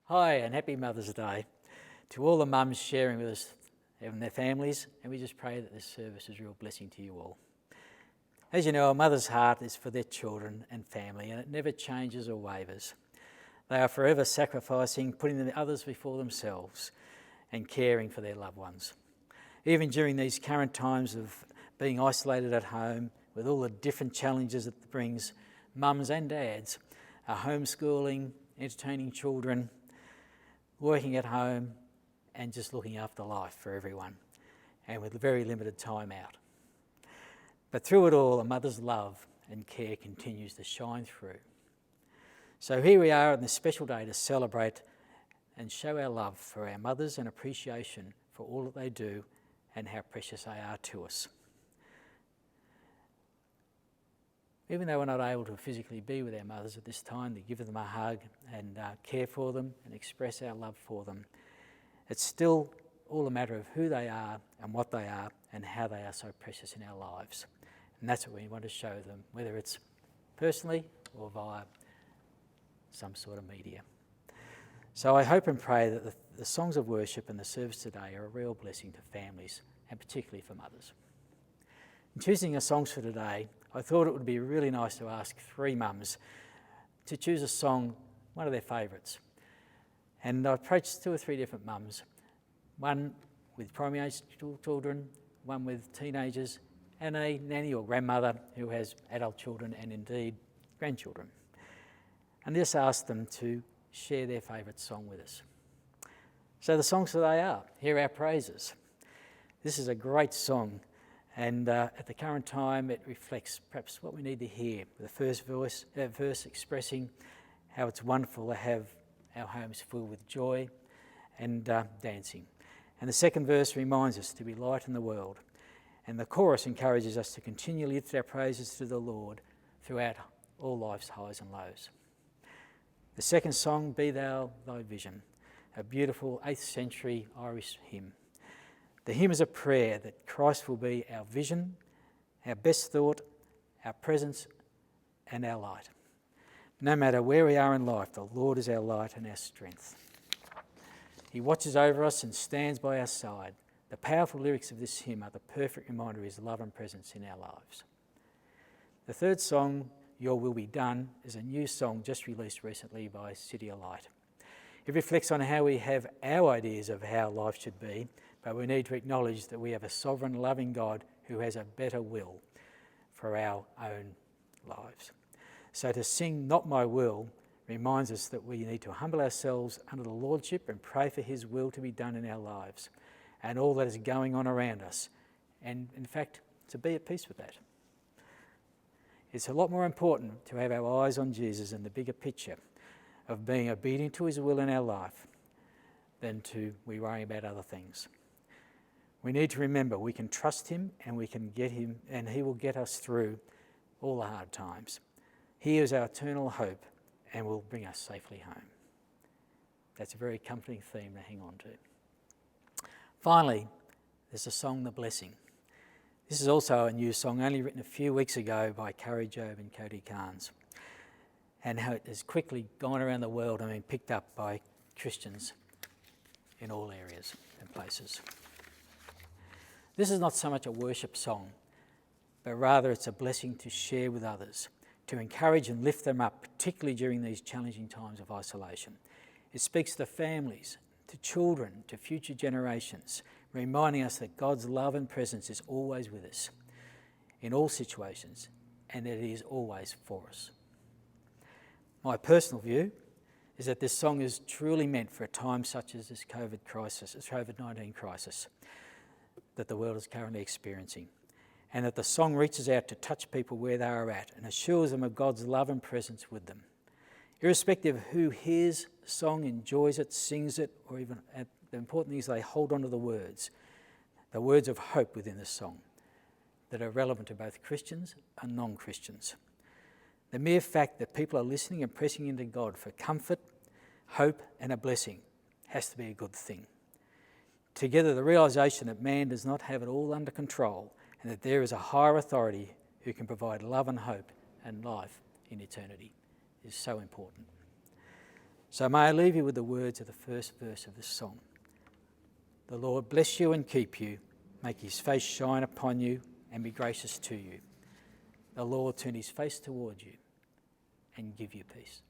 Hi and happy Mother's Day to all the mums sharing with us and their families, and we just pray that this service is a real blessing to you all. As you know, a mother's heart is for their children and family, and it never changes or wavers. They are forever sacrificing, putting the others before themselves and caring for their loved ones. Even during these current times of being isolated at home with all the different challenges it brings, mums and dads are homeschooling, entertaining children, working at home and just looking after life for everyone, and with very limited time out. But through it all, a mother's love and care continues to shine through. So here we are on this special day to celebrate and show our love for our mothers and appreciation for all that they do and how precious they are to us. Even though we're not able to physically be with our mothers at this time, to give them a hug and care for them and express our love for them, it's still all a matter of who they are and what they are and how they are so precious in our lives. And that's what we want to show them, whether it's personally or via some sort of media. So I hope and pray that the songs of worship and the service today are a real blessing to families and particularly for mothers. In choosing the songs for today, I thought it would be really nice to ask three mums to choose a song, one of their favourites. And I approached two or three different mums, one with primary age children, one with teenagers, and a nanny or grandmother who has adult children and indeed grandchildren. And just asked them to share their favourite song with us. So the songs today are Hear Our Praises. This is a great song. And at the current time, it reflects perhaps what we need to hear. The first verse expressing how it's wonderful to have our homes filled with joy and dancing. And the second verse reminds us to be light in the world. And the chorus encourages us to continually lift our praises to the Lord throughout all life's highs and lows. The second song, Be Thou Thy Vision, a beautiful 8th century Irish hymn. The hymn is a prayer that Christ will be our vision, our best thought, our presence and our light. No matter where we are in life, the Lord is our light and our strength. He watches over us and stands by our side. The powerful lyrics of this hymn are the perfect reminder of his love and presence in our lives. The third song, Your Will Be Done, is a new song just released recently by City of Light. It reflects on how we have our ideas of how life should be, but we need to acknowledge that we have a sovereign, loving God who has a better will for our own lives. So to sing Not My Will reminds us that we need to humble ourselves under the Lordship and pray for his will to be done in our lives and all that is going on around us, and in fact, to be at peace with that. It's a lot more important to have our eyes on Jesus and the bigger picture of being obedient to his will in our life than to we worry about other things. We need to remember we can trust him and we can get him and he will get us through all the hard times. He is our eternal hope and will bring us safely home. That's a very comforting theme to hang on to. Finally, there's a song, The Blessing. This is also a new song only written a few weeks ago by Curry Job and Cody Carnes, and how it has quickly gone around the world and been picked up by Christians in all areas and places. This is not so much a worship song, but rather it's a blessing to share with others, to encourage and lift them up, particularly during these challenging times of isolation. It speaks to families, to children, to future generations, reminding us that God's love and presence is always with us in all situations, and that he is always for us. My personal view is that this song is truly meant for a time such as this COVID-19 crisis that the world is currently experiencing, and that the song reaches out to touch people where they are at and assures them of God's love and presence with them. Irrespective of who hears the song, enjoys it, sings it, or even the important thing is they hold on to the words of hope within the song that are relevant to both Christians and non-Christians. The mere fact that people are listening and pressing into God for comfort, hope and a blessing has to be a good thing. Together, the realisation that man does not have it all under control and that there is a higher authority who can provide love and hope and life in eternity is so important. So may I leave you with the words of the first verse of this song. The Lord bless you and keep you, make his face shine upon you and be gracious to you. The Lord turn his face towards you and give you peace.